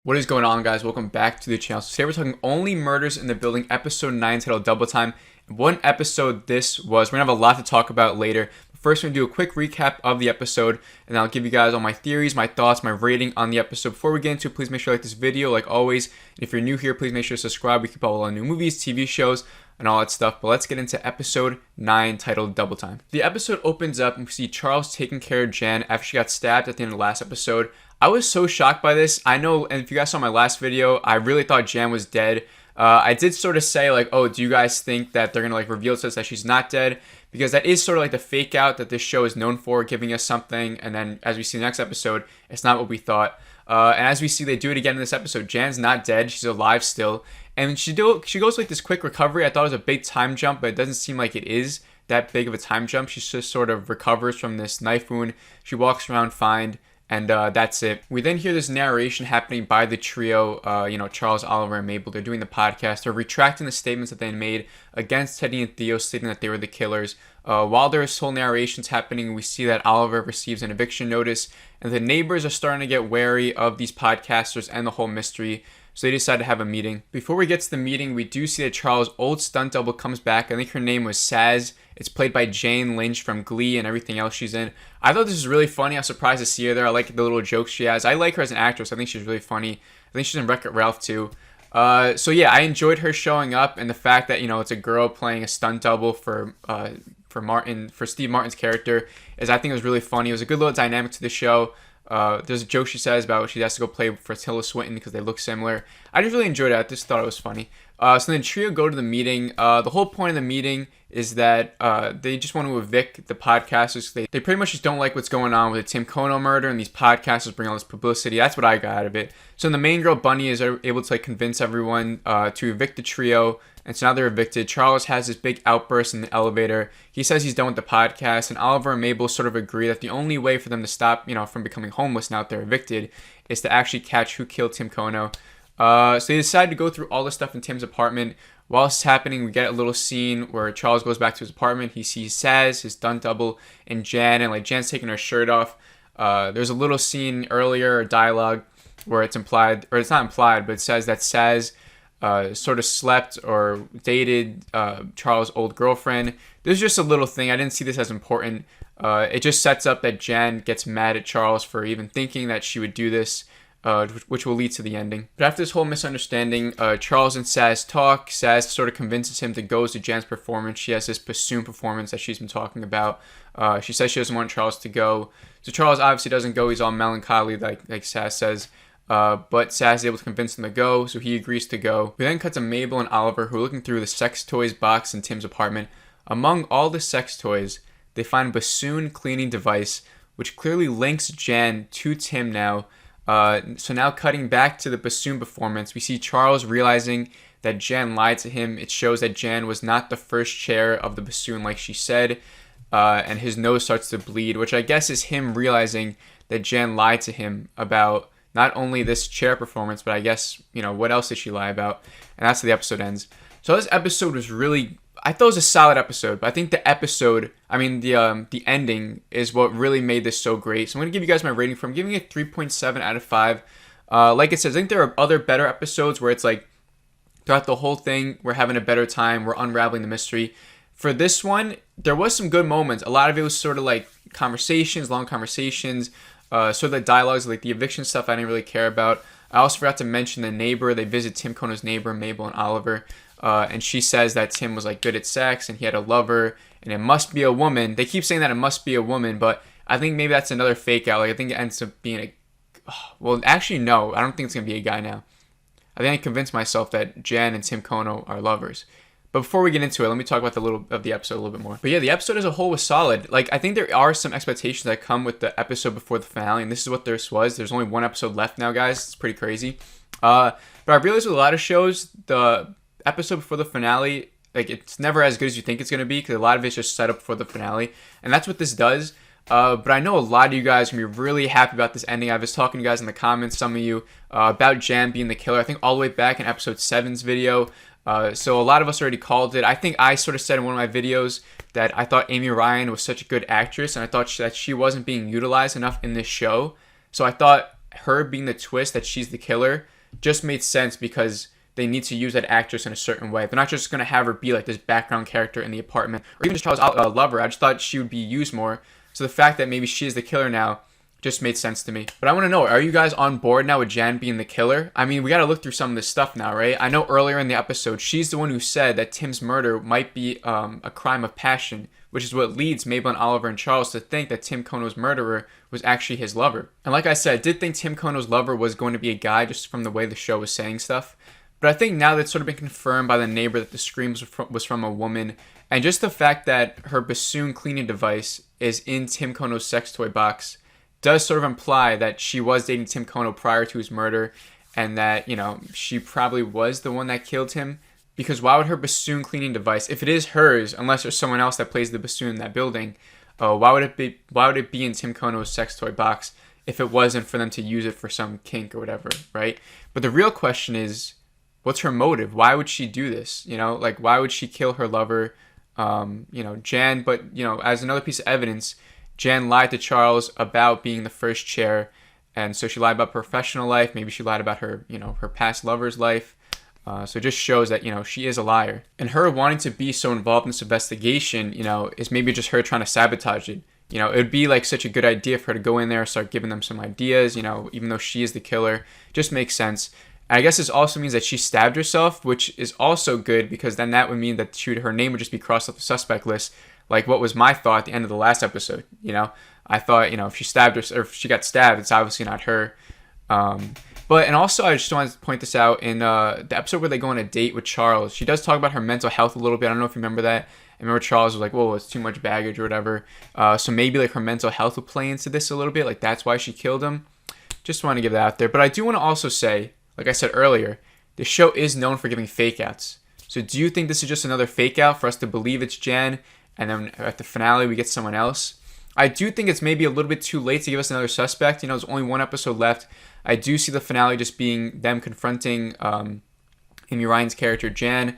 What is going on, guys? Welcome back to the channel. So today we're talking Only Murders in the Building, episode 9, titled Double Time. What an episode this was. We're going to have a lot to talk about later. But first, we're going to do a quick recap of the episode, and I'll give you guys all my theories, my thoughts, my rating on the episode. Before we get into it, please make sure you like this video, like always. And if you're new here, please make sure to subscribe. We keep all the new movies, TV shows, and all that stuff. But let's get into episode 9, titled Double Time. The episode opens up, and we see Charles taking care of Jan after she got stabbed at the end of the last episode. I was so shocked by this. I know, and if you guys saw my last video, I really thought Jan was dead. I did sort of say, like, oh, do you guys think that they're going to, like, reveal to us that she's not dead? Because that is sort of like the fake out that this show is known for, giving us something, and then as we see in the next episode, it's not what we thought. And as we see, they do it again in this episode. Jan's not dead. She's alive still. And she goes like this quick recovery. I thought it was a big time jump, but it doesn't seem like it is that big of a time jump. She just sort of recovers from this knife wound. She walks around fine. And that's it. We then hear this narration happening by the trio, Charles, Oliver, and Mabel. They're doing the podcast. They're retracting the statements that they made against Teddy and Theo, stating that they were the killers. While there's whole narrations happening, we see that Oliver receives an eviction notice, and the neighbors are starting to get wary of these podcasters and the whole mystery. So they decide to have a meeting. Before we get to the meeting, we do see that Charles' old stunt double comes back. I think her name was Saz. It's played by Jane Lynch from Glee and everything else she's in. I thought this was really funny. I was surprised to see her there. I like the little jokes she has. I like her as an actress. I think she's really funny. I think she's in Wreck-It Ralph too. So yeah, I enjoyed her showing up, and the fact that it's a girl playing a stunt double for Steve Martin's character I think it was really funny. It was a good little dynamic to the show. There's a joke she says about she has to go play for Tilda Swinton because they look similar. I just really enjoyed it. I just thought it was funny. So then trio go to the meeting. The whole point of the meeting is that they just want to evict the podcasters. They pretty much just don't like what's going on with the Tim Kono murder, and these podcasters bring all this publicity. That's what I got out of it. So the main girl, Bunny, is able to convince everyone to evict the trio. And so now they're evicted. Charles has this big outburst in the elevator. He says he's done with the podcast, and Oliver and Mabel sort of agree that the only way for them to stop, from becoming homeless now that they're evicted is to actually catch who killed Tim Kono. So they decide to go through all this stuff in Tim's apartment. While this is happening, we get a little scene where Charles goes back to his apartment. He sees Saz, his stunt double, and Jan, and Jan's taking her shirt off. There's a little scene earlier, dialogue, where it's implied, or it's not implied, but it says that Saz sort of slept or dated Charles' old girlfriend. This is just a little thing. I didn't see this as important. It just sets up that Jan gets mad at Charles for even thinking that she would do this, which will lead to the ending. But after this whole misunderstanding, Charles and Saz talk. Saz sort of convinces him to go to Jan's performance. She has this bassoon performance that she's been talking about. She says she doesn't want Charles to go. So Charles obviously doesn't go. He's all melancholy, like Saz says. But Saz is able to convince him to go, so he agrees to go. We then cut to Mabel and Oliver, who are looking through the sex toys box in Tim's apartment. Among all the sex toys, they find a bassoon cleaning device, which clearly links Jan to Tim now. So now cutting back to the bassoon performance, we see Charles realizing that Jan lied to him. It shows that Jan was not the first chair of the bassoon like she said, and his nose starts to bleed, which I guess is him realizing that Jan lied to him about not only this chair performance, but I guess, what else did she lie about? And that's how the episode ends. So this episode was really, I thought it was a solid episode, but I think the ending is what really made this so great. So I'm going to give you guys my rating for it. I'm giving it 3.7 out of 5. Like it says, I think there are other better episodes where it's like, throughout the whole thing, we're having a better time, we're unraveling the mystery. For this one, there was some good moments. A lot of it was sort of like conversations, long conversations, sort of the dialogues, like the eviction stuff I didn't really care about. I also forgot to mention the neighbor. They visit Tim Kono's neighbor, Mabel and Oliver. And she says that Tim was like good at sex and he had a lover and it must be a woman. They keep saying that it must be a woman, but I think maybe that's another fake out. Like I think it ends up being well, actually no, I don't think it's going to be a guy now. I think I convinced myself that Jan and Tim Kono are lovers. But before we get into it, let me talk about the episode a little bit more. But yeah, the episode as a whole was solid. Like, I think there are some expectations that come with the episode before the finale, and this is what this was. There's only one episode left now, guys. It's pretty crazy. But I realized with a lot of shows, the episode before the finale, like, it's never as good as you think it's going to be, because a lot of it's just set up for the finale. And that's what this does. But I know a lot of you guys are going to be really happy about this ending. I was talking to you guys in the comments, some of you, about Jan being the killer. I think all the way back in episode 7's video. So a lot of us already called it. I think I sort of said in one of my videos that I thought Amy Ryan was such a good actress, and I thought that she wasn't being utilized enough in this show. So I thought her being the twist that she's the killer just made sense because they need to use that actress in a certain way. They're not just going to have her be like this background character in the apartment or even just Charles' lover. I just thought she would be used more. So the fact that maybe she is the killer now just made sense to me. But I want to know, are you guys on board now with Jan being the killer? I mean, we got to look through some of this stuff now, right? I know earlier in the episode, she's the one who said that Tim's murder might be a crime of passion, which is what leads Mabel and Oliver and Charles to think that Tim Kono's murderer was actually his lover. And like I said, I did think Tim Kono's lover was going to be a guy just from the way the show was saying stuff. But I think now that's sort of been confirmed by the neighbor that the scream was from a woman. And just the fact that her bassoon cleaning device is in Tim Kono's sex toy box does sort of imply that she was dating Tim Kono prior to his murder and that, you know, she probably was the one that killed him. Because why would her bassoon cleaning device, if it is hers, unless there's someone else that plays the bassoon in that building, why would it be in Tim Kono's sex toy box if it wasn't for them to use it for some kink or whatever, right? But the real question is, what's her motive? Why would she do this? You know, like, why would she kill her lover? Jan, but, you know, as another piece of evidence, Jan lied to Charles about being the first chair. And so she lied about professional life. Maybe she lied about her, you know, her past lover's life. So it just shows that, you know, she is a liar. And her wanting to be so involved in this investigation, you know, is maybe just her trying to sabotage it. You know, it would be like such a good idea for her to go in there and start giving them some ideas, you know, even though she is the killer. Just makes sense. And I guess this also means that she stabbed herself, which is also good because then that would mean that her name would just be crossed off the suspect list. Like what was my thought at the end of the last episode, you know? I thought, you know, if she stabbed her, or if she got stabbed, it's obviously not her. And also I just wanted to point this out in the episode where they go on a date with Charles. She does talk about her mental health a little bit. I don't know if you remember that. I remember Charles was like, whoa, it's too much baggage or whatever. So maybe like her mental health will play into this a little bit. Like that's why she killed him. Just want to give that out there. But I do want to also say, like I said earlier, the show is known for giving fake outs. So do you think this is just another fake out for us to believe it's Jan and then at the finale we get someone else? I do think it's maybe a little bit too late to give us another suspect. You know, there's only one episode left. I do see the finale just being them confronting Amy Ryan's character Jan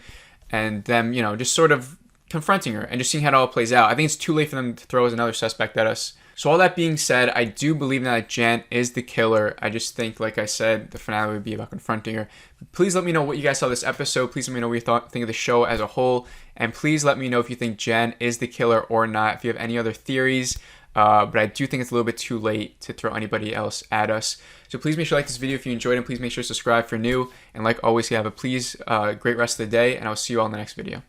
and them, you know, just sort of confronting her and just seeing how it all plays out. I think it's too late for them to throw as another suspect at us. So all that being said, I do believe now that Jan is the killer. I just think, like I said, the finale would be about confronting her. Please let me know what you guys saw this episode. Please let me know what you think of the show as a whole. And please let me know if you think Jan is the killer or not, if you have any other theories. But I do think it's a little bit too late to throw anybody else at us. So please make sure to like this video if you enjoyed it. Please make sure to subscribe for new. And like always, have a great rest of the day. And I'll see you all in the next video.